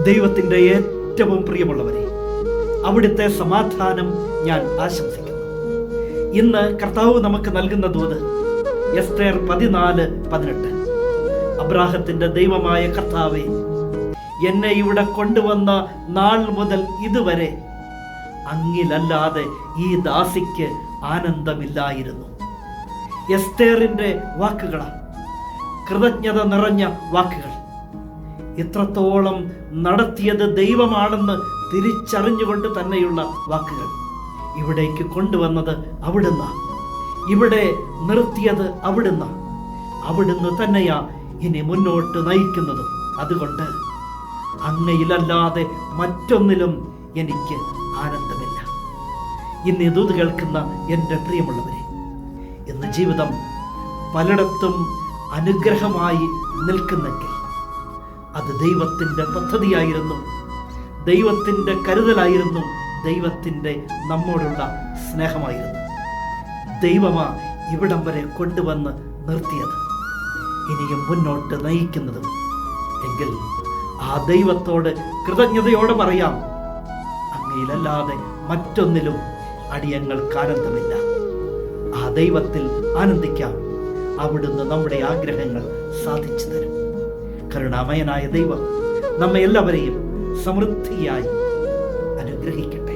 ദൈവത്തിൻ്റെ ഏറ്റവും പ്രിയമുള്ളവരെ, അവിടുത്തെ സമാധാനം ഞാൻ ആശംസിക്കുന്നു. ഇന്ന് കർത്താവ് നമുക്ക് നൽകുന്ന ദൂത് എസ്തേർ 14:18. അബ്രാഹത്തിന്റെ ദൈവമായ കർത്താവേ, എന്നെ ഇവിടെ കൊണ്ടുവന്ന നാൾ മുതൽ ഇതുവരെ അങ്ങിലല്ലാതെ ഈ ദാസിക്ക് ആനന്ദമില്ലായിരുന്നു. എസ്തേറിന്റെ വാക്കുകളാണ്, കൃതജ്ഞത നിറഞ്ഞ വാക്കുകൾ. ഇത്രത്തോളം നടത്തിയത് ദൈവമാണെന്ന് തിരിച്ചറിഞ്ഞുകൊണ്ട് തന്നെയുള്ള വാക്കുകൾ. ഇവിടേക്ക് കൊണ്ടുവന്നത് അവിടുന്ന്, ഇവിടെ നിർത്തിയത് അവിടുന്ന്, അവിടുന്ന് തന്നെയാ ഇനി മുന്നോട്ട് നയിക്കുന്നതും. അതുകൊണ്ട് അങ്ങയിലല്ലാതെ മറ്റൊന്നിലും എനിക്ക് ആനന്ദമില്ല. ഇന്ന് ഇത് കേൾക്കുന്ന എൻ്റെ പ്രിയമുള്ളവരെ, ഇന്ന് ജീവിതം പലയിടത്തും അനുഗ്രഹമായി നിൽക്കുന്നെങ്കിൽ അത് ദൈവത്തിൻ്റെ പദ്ധതിയായിരുന്നു, ദൈവത്തിൻ്റെ കരുതലായിരുന്നു, ദൈവത്തിൻ്റെ നമ്മോടുള്ള സ്നേഹമായിരുന്നു. ദൈവമാ ഇവിടം വരെ കൊണ്ടുവന്ന് നിർത്തിയത്, ഇനിയും മുന്നോട്ട് നയിക്കുന്നതും. എങ്കിൽ ആ ദൈവത്തോട് കൃതജ്ഞതയോടെ പറയാം, അങ്ങയിലല്ലാതെ മറ്റൊന്നിലും അടിയങ്ങൾക്ക് ആനന്ദമില്ല. ആ ദൈവത്തിൽ ആനന്ദിക്കാം. അവിടുന്ന് നമ്മുടെ ആഗ്രഹങ്ങൾ സാധിച്ചു തരും. കരുണാമയനായ ദൈവം നമ്മെ എല്ലാവരെയും സമൃദ്ധിയായി അനുഗ്രഹിക്കട്ടെ.